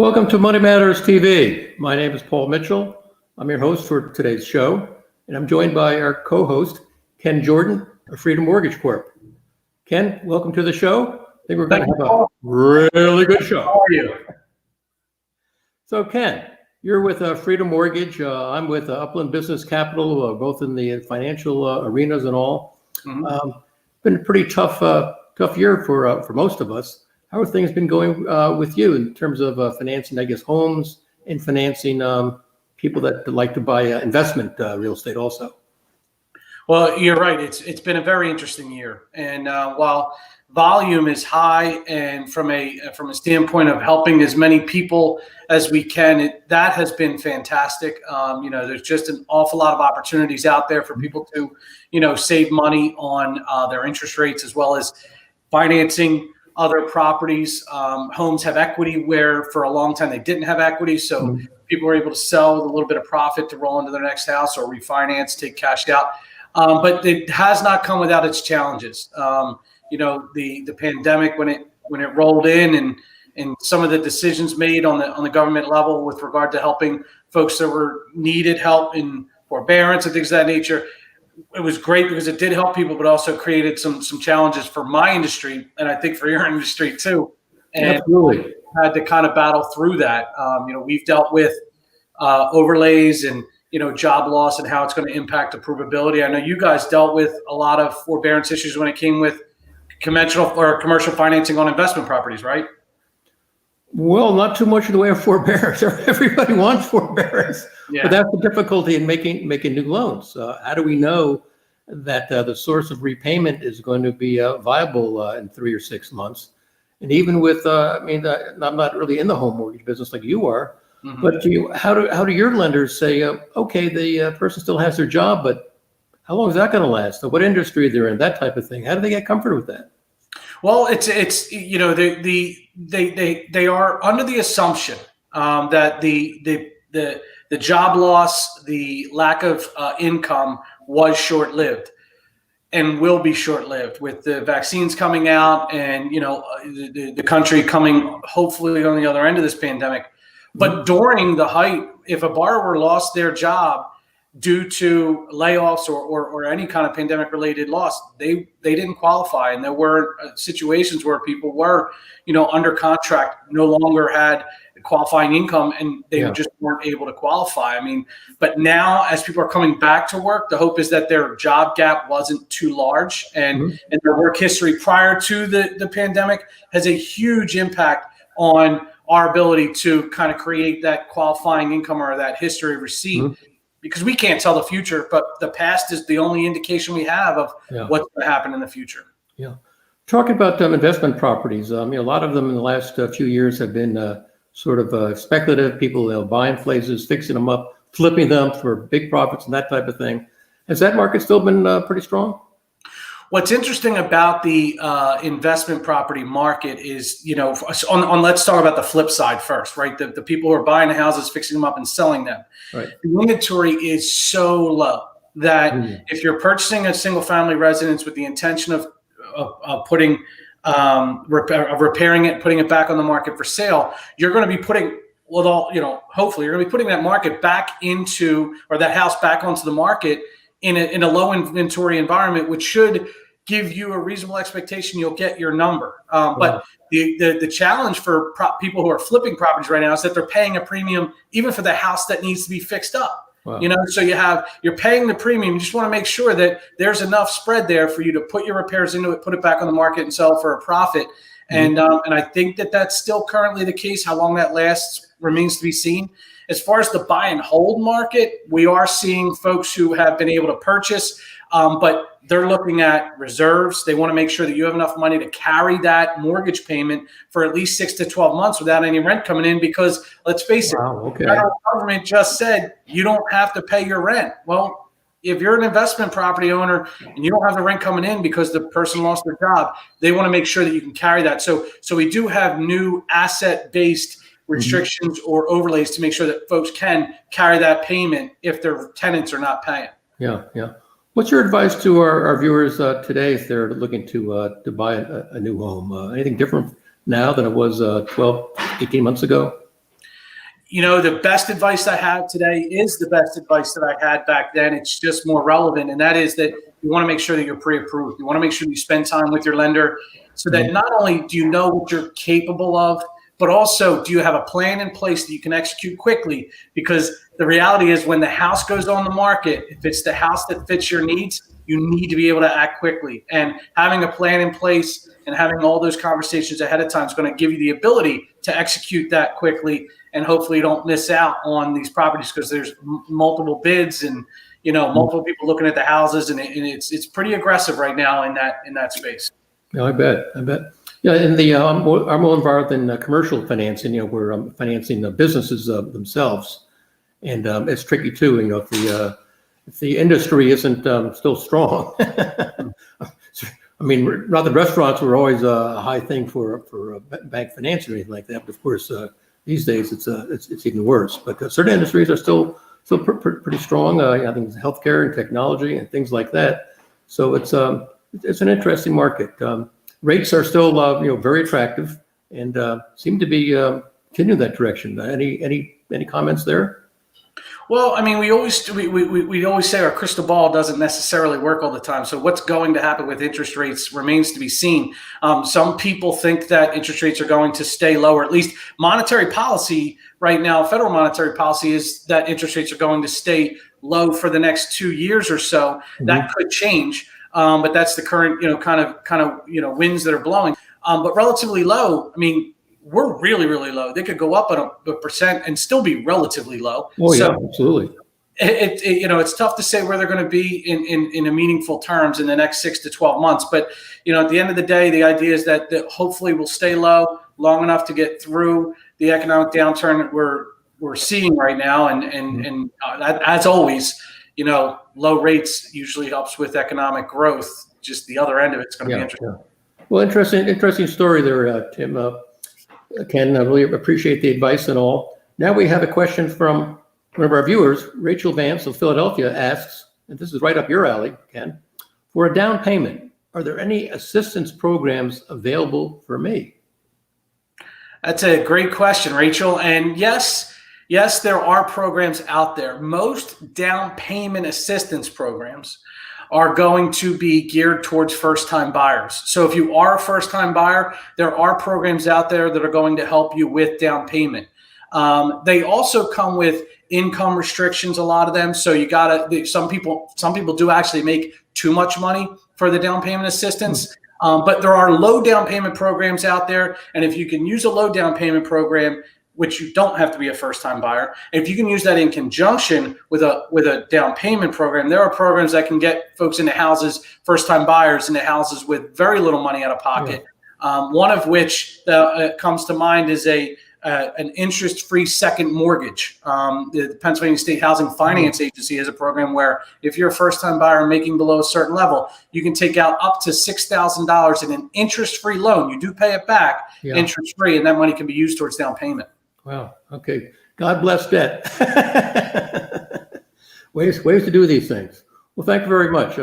Welcome to Money Matters TV. My name is Paul Mitchell. I'm your host for today's show, and I'm joined by our co-host, Ken Jordan of Freedom Mortgage Corp. Ken, welcome to the show. I think we're going to have a really good show. How are you? So, Ken, you're with Freedom Mortgage. I'm with Upland Business Capital, both in the financial arenas and all. Been a pretty tough year for most of us. How have things been going with you in terms of financing, I guess, homes and financing people that like to buy investment real estate also? Well, you're right. It's been a very interesting year, and while volume is high, and from a standpoint of helping as many people as we can, that has been fantastic. There's just an awful lot of opportunities out there for people to, save money on their interest rates as well as financing other properties. Homes have equity where for a long time they didn't have equity. So people were able to sell with a little bit of profit to roll into their next house or refinance, take cash out. But it has not come without its challenges. The pandemic, when it rolled in and some of the decisions made on the government level with regard to helping folks that needed help in forbearance and things of that nature, it was great because it did help people, but also created some challenges for my industry, and I think for your industry too. And Absolutely. Had to kind of battle through that. We've dealt with overlays and job loss and how it's going to impact approvability. I know you guys dealt with a lot of forbearance issues when it came with conventional or commercial financing on investment properties, right? Well, not too much in the way of forbearance. Everybody wants forbearance, Yeah. but that's the difficulty in making new loans. How do we know that the source of repayment is going to be viable in 3 or 6 months? And even with, I'm not really in the home mortgage business like you are, but how do your lenders say, okay, the person still has their job, but how long is that going to last? So what industry they're in, that type of thing? How do they get comfort with that? Well, they are under the assumption that the job loss, the lack of income was short-lived and will be short-lived with the vaccines coming out and the country coming hopefully on the other end of this pandemic. But during the height, if a borrower lost their job due to layoffs or any kind of pandemic-related loss, they didn't qualify, and there were situations where people were, under contract, no longer had qualifying income, and they just weren't able to qualify. But now as people are coming back to work, the hope is that their job gap wasn't too large, and their work history prior to the pandemic has a huge impact on our ability to kind of create that qualifying income or that history of receipt. Because we can't tell the future, but the past is the only indication we have of what's going to happen in the future. Yeah. Talking about investment properties, a lot of them in the last few years have been sort of speculative. People, buying places, fixing them up, flipping them for big profits and that type of thing. Has that market still been pretty strong? What's interesting about the investment property market is, let's talk about the flip side first, right? The people who are buying the houses, fixing them up and selling them. Right. The inventory is so low that if you're purchasing a single family residence with the intention of putting, repairing it, putting it back on the market for sale, you're going to be putting, hopefully you're going to be putting that market back into, or that house back onto the market in a low inventory environment, which should give you a reasonable expectation you'll get your number. But the challenge for people who are flipping properties right now is that they're paying a premium even for the house that needs to be fixed up. Wow. So you're paying the premium. You just want to make sure that there's enough spread there for you to put your repairs into it, put it back on the market and sell for a profit. And I think that that's still currently the case. How long that lasts remains to be seen. As far as the buy and hold market, we are seeing folks who have been able to purchase, but they're looking at reserves. They want to make sure that you have enough money to carry that mortgage payment for at least 6 to 12 months without any rent coming in, because let's face it, the federal government just said you don't have to pay your rent. Well, if you're an investment property owner and you don't have the rent coming in because the person lost their job, they want to make sure that you can carry that. So we do have new asset-based restrictions or overlays to make sure that folks can carry that payment if their tenants are not paying. Yeah. What's your advice to our viewers today if they're looking to buy a new home? Anything different now than it was 12, 18 months ago? the best advice I have today is the best advice that I had back then. It's just more relevant. And that is that you want to make sure that you're pre-approved. You want to make sure you spend time with your lender so that not only do you know what you're capable of, but also do you have a plan in place that you can execute quickly? Because the reality is when the house goes on the market, if it's the house that fits your needs, you need to be able to act quickly. And having a plan in place and having all those conversations ahead of time is going to give you the ability to execute that quickly. And hopefully you don't miss out on these properties because there's multiple bids and multiple people looking at the houses, and it's pretty aggressive right now in that space. No, I bet. Yeah, in the I'm more involved in commercial financing. We're financing the businesses themselves, and it's tricky too. If the industry isn't still strong. I mean, rather restaurants were always a high thing for bank finance or anything like that. But of course, these days it's even worse. But certain industries are still pretty strong. I think it's healthcare and technology and things like that. So it's an interesting market. Rates are still very attractive and seem to be continuing that direction. Any comments there? Well, I mean, we always say our crystal ball doesn't necessarily work all the time. So what's going to happen with interest rates remains to be seen. Some people think that interest rates are going to stay low, or at least monetary policy right now. Federal monetary policy is that interest rates are going to stay low for the next 2 years or so. Mm-hmm. That could change, but that's the current kind of winds that are blowing. But relatively low. I mean, we're really, really low. They could go up a percent and still be relatively low. Oh, yeah, absolutely. It's tough to say where they're going to be in a meaningful terms in the next 6 to 12 months. But, at the end of the day, the idea is that hopefully we'll stay low long enough to get through the economic downturn that we're seeing right now. And as always, low rates usually helps with economic growth. Just the other end of it's going to be interesting. Yeah. Well, interesting story there, Tim. Ken, I really appreciate the advice and all. Now we have a question from one of our viewers, Rachel Vance of Philadelphia asks, and this is right up your alley, Ken, for a down payment, are there any assistance programs available for me? That's a great question, Rachel. And yes, there are programs out there. Most down payment assistance programs are going to be geared towards first-time buyers. So if you are a first-time buyer, there are programs out there that are going to help you with down payment. They also come with income restrictions, a lot of them. So some people do actually make too much money for the down payment assistance. But there are low down payment programs out there. And if you can use a low down payment program, which you don't have to be a first-time buyer, if you can use that in conjunction with a down payment program, there are programs that can get folks into houses, first-time buyers into houses with very little money out of pocket. Yeah. One of which comes to mind is an interest-free second mortgage. The Pennsylvania State Housing Finance Agency has a program where if you're a first-time buyer making below a certain level, you can take out up to $6,000 in an interest-free loan. You do pay it back interest-free, and that money can be used towards down payment. Wow. Okay. God bless debt. ways to do these things. Well, thank you very much,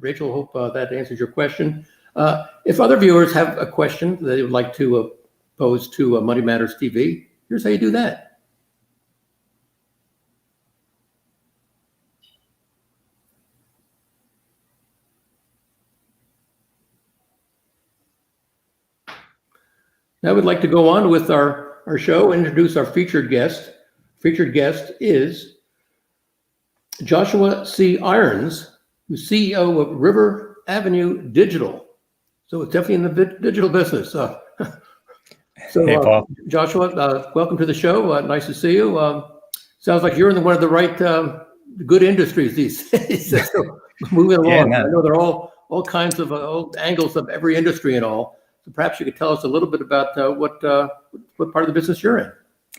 Rachel. Hope that answers your question. If other viewers have a question that they would like to pose to Money Matters TV, here's how you do that. Now we'd like to go on with our show and introduce our featured guest. Featured guest is Joshua C. Irons, who's CEO of River Avenue Digital. So it's definitely in the digital business. So, hey, Paul. Joshua, welcome to the show. Nice to see you. Sounds like you're in one of the right good industries these days. So moving along. I know there are all kinds of angles of every industry and all. So perhaps you could tell us a little bit about what part of the business you're in.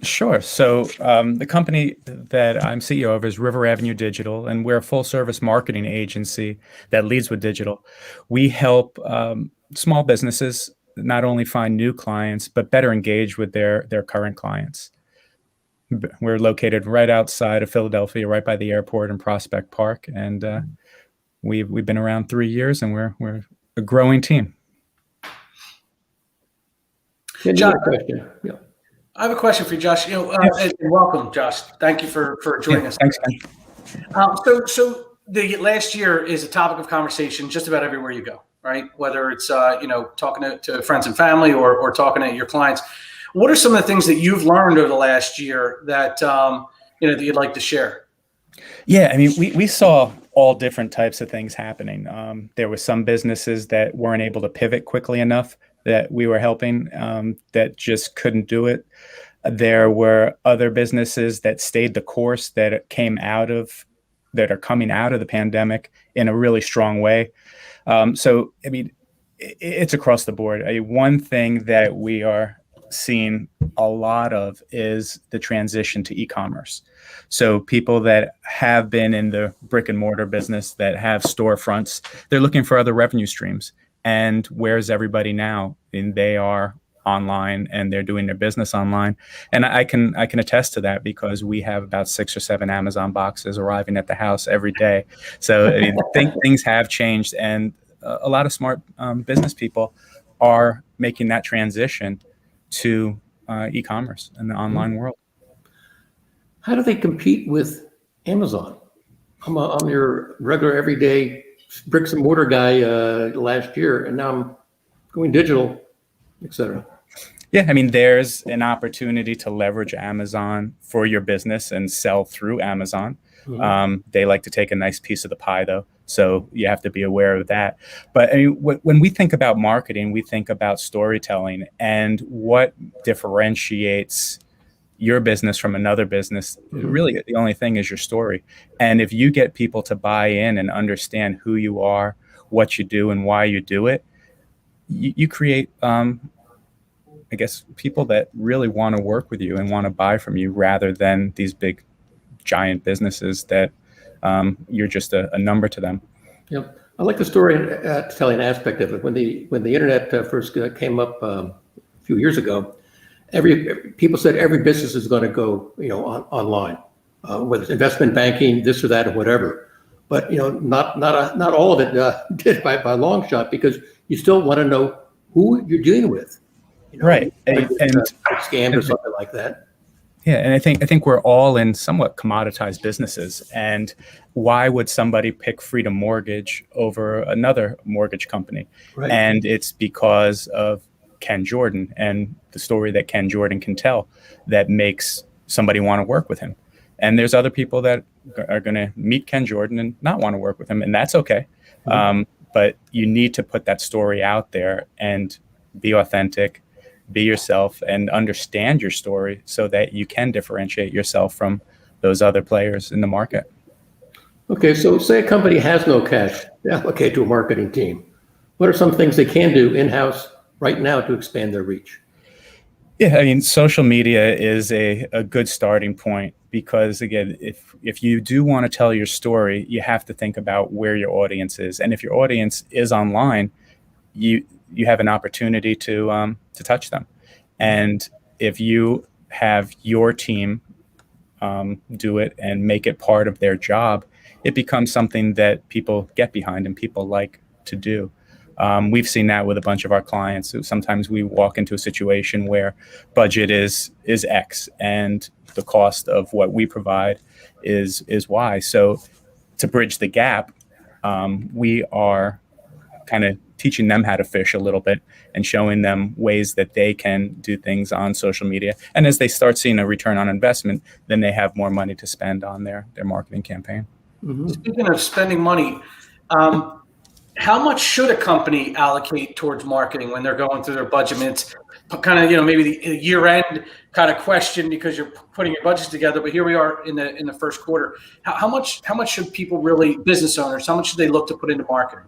Sure. So the company that I'm CEO of is River Avenue Digital, and we're a full-service marketing agency that leads with digital. We help small businesses not only find new clients, but better engage with their current clients. We're located right outside of Philadelphia, right by the airport in Prospect Park, and we've been around 3 years, and we're a growing team. John, I have a question for you, Josh. And welcome, Josh. Thank you for joining us. Thanks, Ken. So the last year is a topic of conversation just about everywhere you go, right? Whether it's talking to friends and family or talking to your clients. What are some of the things that you've learned over the last year that that you'd like to share? Yeah, I mean, we saw all different types of things happening. There were some businesses that weren't able to pivot quickly enough that we were helping, that just couldn't do it. There were other businesses that stayed the course, that are coming out of the pandemic in a really strong way. So, I mean, it's across the board. One thing that we are seeing a lot of is the transition to e-commerce. So people that have been in the brick and mortar business, that have storefronts, they're looking for other revenue streams. And where's everybody now? And they are online, and they're doing their business online. And I can attest to that, because we have about 6 or 7 Amazon boxes arriving at the house every day. So I mean, things have changed, and a lot of smart business people are making that transition to e-commerce and the online world. How do they compete with Amazon? I'm your regular everyday bricks and mortar guy last year, and now I'm going digital, et cetera. Yeah, I mean, there's an opportunity to leverage Amazon for your business and sell through Amazon. They like to take a nice piece of the pie, though, so you have to be aware of that. But I mean, when we think about marketing, we think about storytelling, and what differentiates your business from another business. Really, the only thing is your story. And if you get people to buy in and understand who you are, what you do, and why you do it, you create, I guess, people that really want to work with you and want to buy from you, rather than these big, giant businesses that you're just a number to them. Yep. I like the storytelling aspect of it. When the internet first came up a few years ago, people said every business is going to go, online, whether it's investment banking, this or that, or whatever. But not all of it did by a long shot, because you still want to know who you're dealing with. Right, and scammed or something like that. Yeah, and I think we're all in somewhat commoditized businesses. And why would somebody pick Freedom Mortgage over another mortgage company? Right. And it's because of Ken Jordan and the story that Ken Jordan can tell that makes somebody want to work with him. And there's other people that are going to meet Ken Jordan and not want to work with him, and that's okay. But you need to put that story out there and be authentic, be yourself, and understand your story so that you can differentiate yourself from those other players in the market. Okay, so say a company has no cash to allocate to a marketing team. What are some things they can do in-house right now to expand their reach? Yeah, I mean, social media is a good starting point, because again, if you do want to tell your story, you have to think about where your audience is. And if your audience is online, you have an opportunity to touch them. And if you have your team do it and make it part of their job, it becomes something that people get behind and people like to do. We've seen that with a bunch of our clients. Sometimes we walk into a situation where budget is X and the cost of what we provide is Y. So to bridge the gap, we are kind of teaching them how to fish a little bit and showing them ways that they can do things on social media. And as they start seeing a return on investment, then they have more money to spend on their marketing campaign. Speaking of spending money, how much should a company allocate towards marketing when they're going through their budget? I mean, it's kind of, maybe the year-end kind of question, because you're putting your budgets together. But here we are in the first quarter. How much should people really, business owners, how much should they look to put into marketing?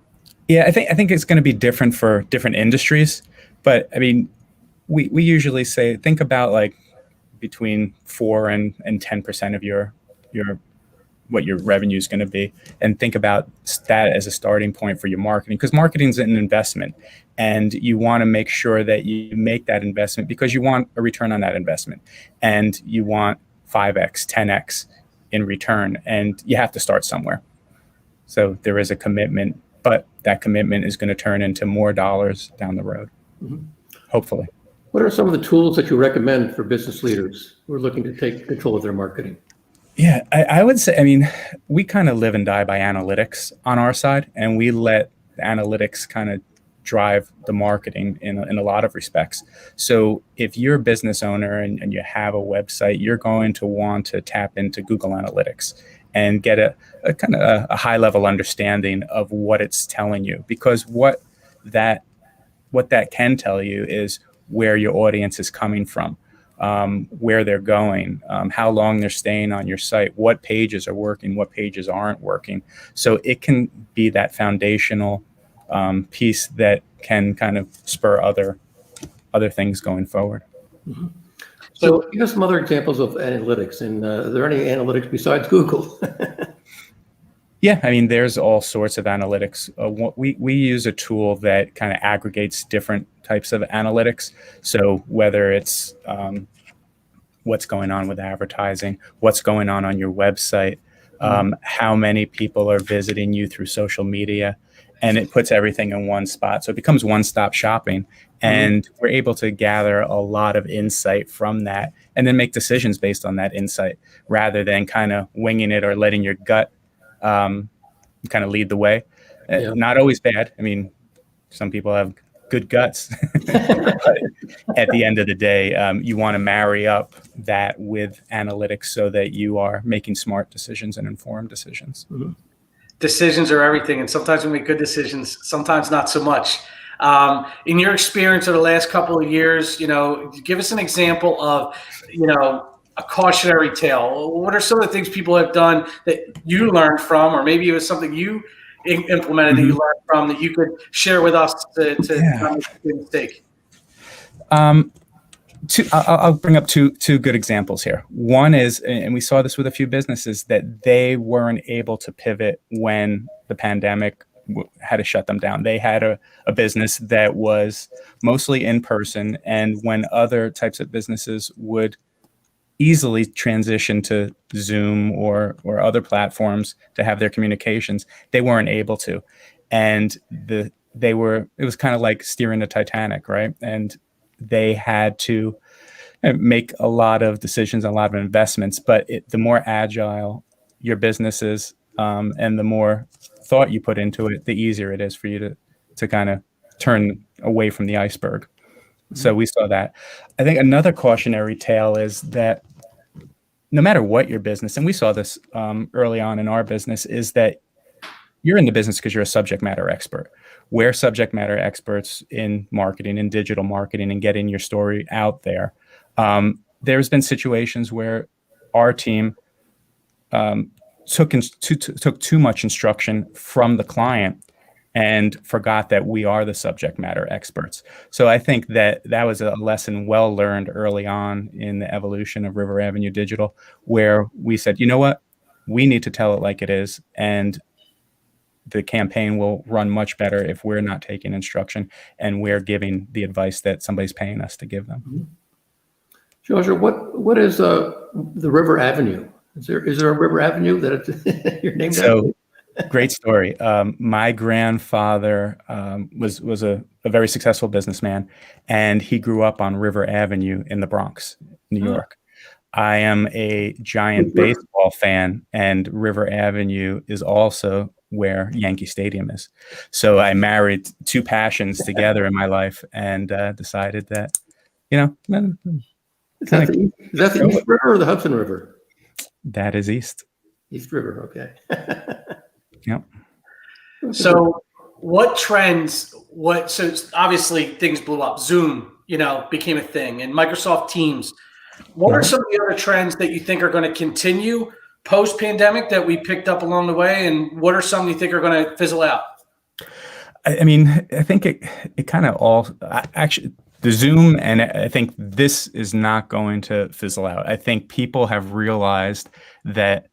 Yeah, I think it's going to be different for different industries. But I mean, we usually say, think about like between 4 and 10% of your what your revenue is going to be, and think about that as a starting point for your marketing, because marketing is an investment, and you want to make sure that you make that investment because you want a return on that investment, and you want 5x, 10x in return, and you have to start somewhere. So there is a commitment, but that commitment is going to turn into more dollars down the road, hopefully. What are some of the tools that you recommend for business leaders who are looking to take control of their marketing? Yeah, I would say, I mean, we kind of live and die by analytics on our side, and we let the analytics kind of drive the marketing in a lot of respects. So if you're a business owner and you have a website, you're going to want to tap into Google Analytics and get a kind of a high level understanding of what it's telling you, because that what that can tell you is where your audience is coming from, where they're going, how long they're staying on your site, what pages are working, what pages aren't working. So it can be that foundational piece that can kind of spur other things going forward. Mm-hmm. So give us some other examples of analytics, and are there any analytics besides Google? Yeah, I mean, there's all sorts of analytics. We use a tool that kind of aggregates different types of analytics. So whether it's what's going on with advertising, what's going on your website, how many people are visiting you through social media, and it puts everything in one spot. So it becomes one-stop shopping, and we're able to gather a lot of insight from that and then make decisions based on that insight rather than kind of winging it or letting your gut kind of lead the way. Not always bad. I mean, some people have good guts, but at the end of the day, you want to marry up that with analytics so that you are making smart decisions and informed decisions. Mm-hmm. Decisions are everything, and sometimes we make good decisions, sometimes not so much. In your experience over the last couple of years, give us an example of, a cautionary tale. What are some of the things people have done that you learned from, or maybe it was something you implemented that you learned from that you could share with us to not make a mistake? I'll bring up two good examples here. One is, and we saw this with a few businesses, that they weren't able to pivot when the pandemic had to shut them down. They had a business that was mostly in person, and when other types of businesses would easily transition to Zoom or other platforms to have their communications, they weren't able to. And it was kind of like steering the Titanic, right? And they had to make a lot of decisions, a lot of investments, but the more agile your business is, and the more thought you put into it, the easier it is for you to kind of turn away from the iceberg. So we saw that. I think another cautionary tale is that no matter what your business, and we saw this early on in our business, is that you're in the business because you're a subject matter expert. We're subject matter experts in marketing and digital marketing and getting your story out there. There's been situations where our team took too much instruction from the client and forgot that we are the subject matter experts. So I think that was a lesson well learned early on in the evolution of River Avenue Digital, where we said, you know what, we need to tell it like it is, and the campaign will run much better if we're not taking instruction and we're giving the advice that somebody's paying us to give them. Joshua, what is the River Avenue? Is there a River Avenue that you're named after? Great story. My grandfather was a very successful businessman, and he grew up on River Avenue in the Bronx, New York. I am a giant baseball fan, and River Avenue is also where Yankee Stadium is. So I married two passions together in my life and decided that, Is that the East River or the Hudson River? That is East. East River, okay. Yep. So what trends, so obviously things blew up. Zoom, became a thing, and Microsoft Teams. What are some of the other trends that you think are going to continue post-pandemic that we picked up along the way, and what are some you think are going to fizzle out? I mean, I think it kind of all actually the Zoom, and I think this is not going to fizzle out. I think people have realized that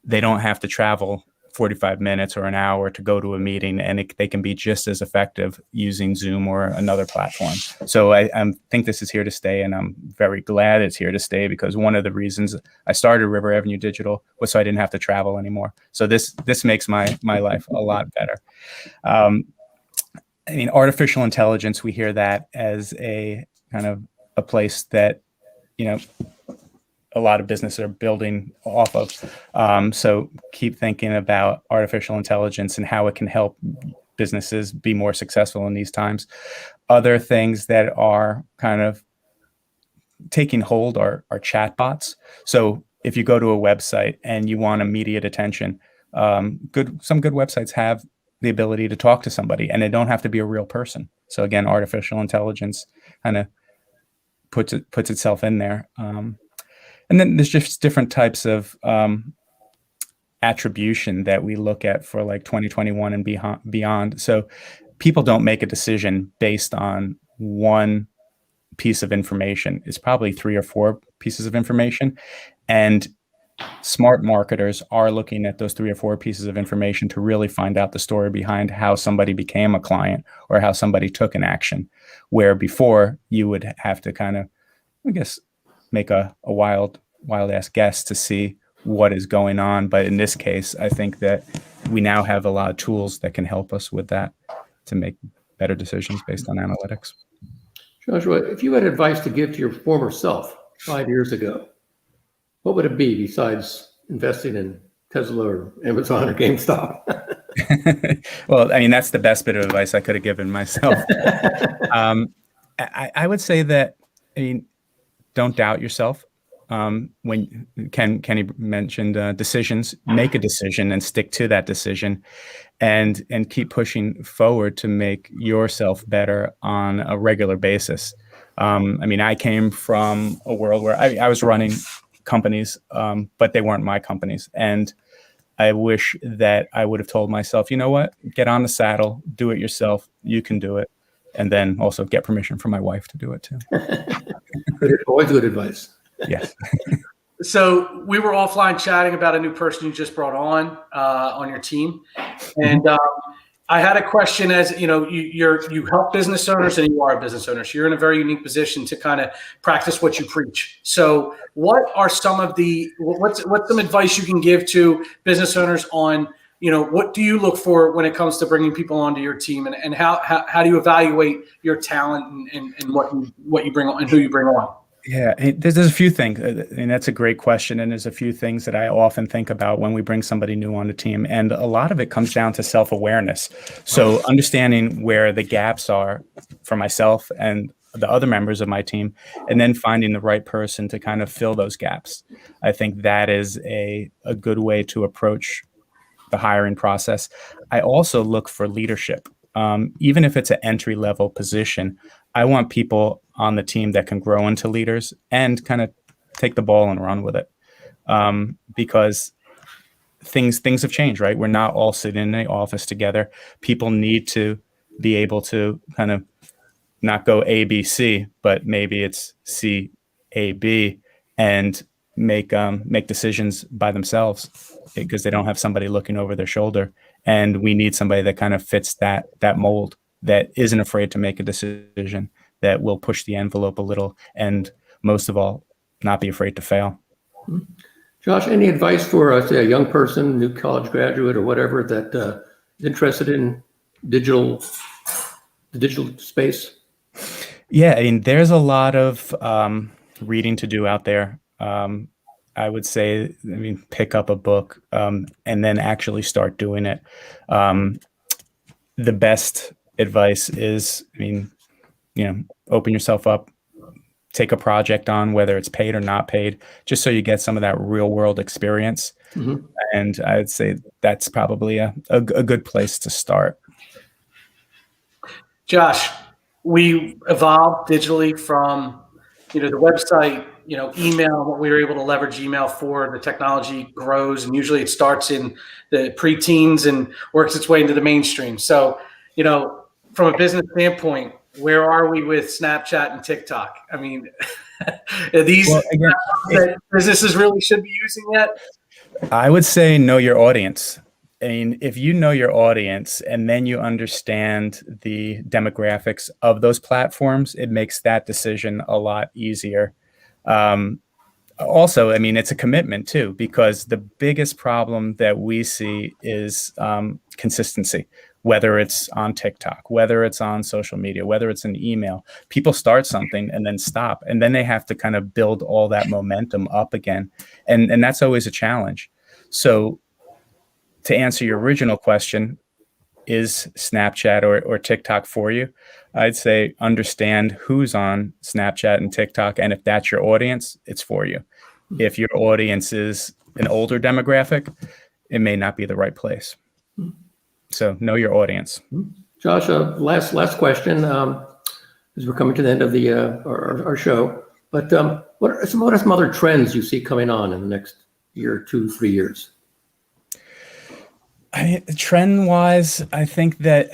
they don't have to travel 45 minutes or an hour to go to a meeting, and they can be just as effective using Zoom or another platform. So I think this is here to stay, and I'm very glad it's here to stay, because one of the reasons I started River Avenue Digital was so I didn't have to travel anymore. So this makes my life a lot better. I mean, artificial intelligence, we hear that as a kind of a place that, a lot of businesses are building off of. So keep thinking about artificial intelligence and how it can help businesses be more successful in these times. Other things that are kind of taking hold are chatbots. So if you go to a website and you want immediate attention, some good websites have the ability to talk to somebody, and they don't have to be a real person. So again, artificial intelligence kind of puts itself in there. And then there's just different types of attribution that we look at for like 2021 and beyond. So people don't make a decision based on one piece of information. It's probably 3 or 4 pieces of information. And smart marketers are looking at those 3 or 4 pieces of information to really find out the story behind how somebody became a client or how somebody took an action, where before you would have to kind of, I guess, make a wild ass guess to see what is going on. But in this case, I think that we now have a lot of tools that can help us with that to make better decisions based on analytics. Joshua, if you had advice to give to your former self 5 years ago, what would it be besides investing in Tesla or Amazon or GameStop? Well, I mean, that's the best bit of advice I could have given myself. I would say that, I mean, don't doubt yourself. When Kenny mentioned decisions, make a decision and stick to that decision, and keep pushing forward to make yourself better on a regular basis. I mean, I came from a world where I was running companies, but they weren't my companies. And I wish that I would have told myself, you know what, get on the saddle, do it yourself. You can do it. And then also get permission from my wife to do it too. Always good advice. Yes. So we were offline chatting about a new person you just brought on your team. And I had a question. As you know, you help business owners and you are a business owner. So you're in a very unique position to kind of practice what you preach. So what are some of what's some advice you can give to business owners on, what do you look for when it comes to bringing people onto your team, and how do you evaluate your talent and what you bring on and who you bring on? Yeah, there's a few things, and that's a great question. And there's a few things that I often think about when we bring somebody new on the team. And a lot of it comes down to self-awareness. So understanding where the gaps are for myself and the other members of my team, and then finding the right person to kind of fill those gaps. I think that is a good way to approach the hiring process. I also look for leadership. Even if it's an entry-level position, I want people on the team that can grow into leaders and kind of take the ball and run with it. Because things have changed, right? We're not all sitting in the office together. People need to be able to kind of not go A, B, C, but maybe it's C, A, B, and make decisions by themselves because they don't have somebody looking over their shoulder. And we need somebody that kind of fits that mold, that isn't afraid to make a decision, that will push the envelope a little, and most of all, not be afraid to fail. Josh, any advice for, say, a young person, new college graduate or whatever, that is interested in the digital space? Yeah, I mean, there's a lot of reading to do out there. I would say, pick up a book and then actually start doing it. The best advice is, open yourself up, take a project on, whether it's paid or not paid, just so you get some of that real world experience. Mm-hmm. And I'd say that's probably a good place to start. Josh, we evolved digitally from, the website, email, what we were able to leverage email for. The technology grows, and usually it starts in the pre-teens and works its way into the mainstream. So, from a business standpoint, where are we with Snapchat and TikTok? I mean, are these that businesses really should be using yet? I would say know your audience. I mean, if you know your audience and then you understand the demographics of those platforms, it makes that decision a lot easier. Also, I mean, it's a commitment too, because the biggest problem that we see is consistency. whether it's on TikTok, whether it's on social media, whether it's an email. People start something and then stop, and then they have to kind of build all that momentum up again. And that's always a challenge. So to answer your original question, is Snapchat or TikTok for you? I'd say understand who's on Snapchat and TikTok. And if that's your audience, it's for you. If your audience is an older demographic, it may not be the right place. So know your audience. Josh, last question, as we're coming to the end of the our show. But what are some other trends you see coming on in the next year, 2, 3 years? Trend-wise, I think that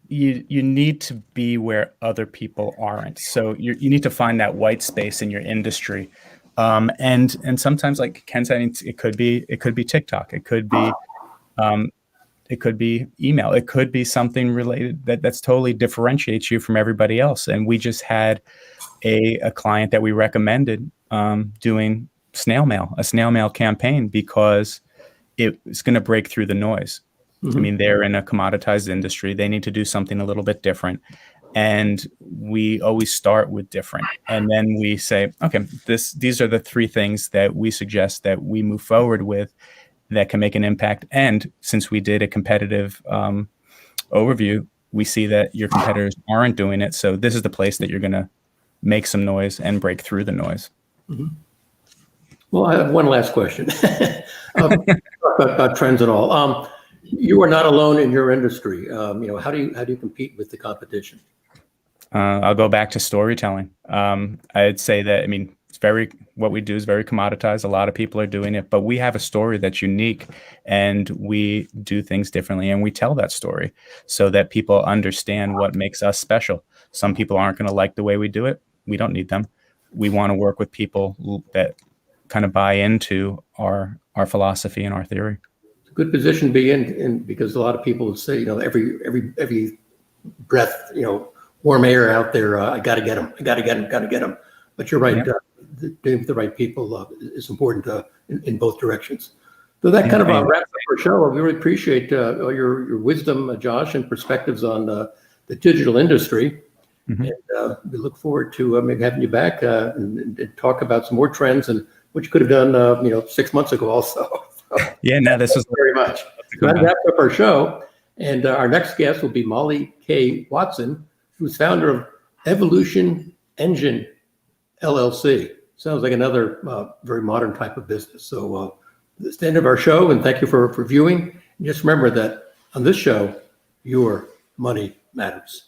you need to be where other people aren't. So you need to find that white space in your industry. And sometimes, like Ken said, it could be TikTok, it could be email, it could be something related that's totally differentiates you from everybody else. And we just had a client that we recommended doing a snail mail campaign because it's going to break through the noise. I mean, they're in a commoditized industry. They need to do something a little bit different. And we always start with different. And then we say, okay, these are the 3 things that we suggest that we move forward with that can make an impact. And since we did a competitive overview, we see that your competitors aren't doing it. So this is the place that you're going to make some noise and break through the noise. Well, I have one last question about trends and all. You are not alone in your industry. How do you compete with the competition? I'll go back to storytelling. I'd say that, I mean, what we do is very commoditized. A lot of people are doing it, but we have a story that's unique, and we do things differently, and we tell that story so that people understand what makes us special. Some people aren't going to like the way we do it. We don't need them. We want to work with people that kind of buy into our philosophy and our theory. Good position to be in because a lot of people would say, every breath, warm air out there, I got to get them. But you're right, dealing with the right people is important in both directions. So that kind of wraps up our show. We really appreciate all your wisdom, Josh, and perspectives on the digital industry. And we look forward to maybe having you back and talk about some more trends and what you could have done, 6 months ago also. This was very much. So that wraps up our show. And our next guest will be Molly K. Watson, who's founder of Evolution Engine LLC. Sounds like another very modern type of business. So that's the end of our show, and thank you for viewing. And just remember that on this show, your money matters.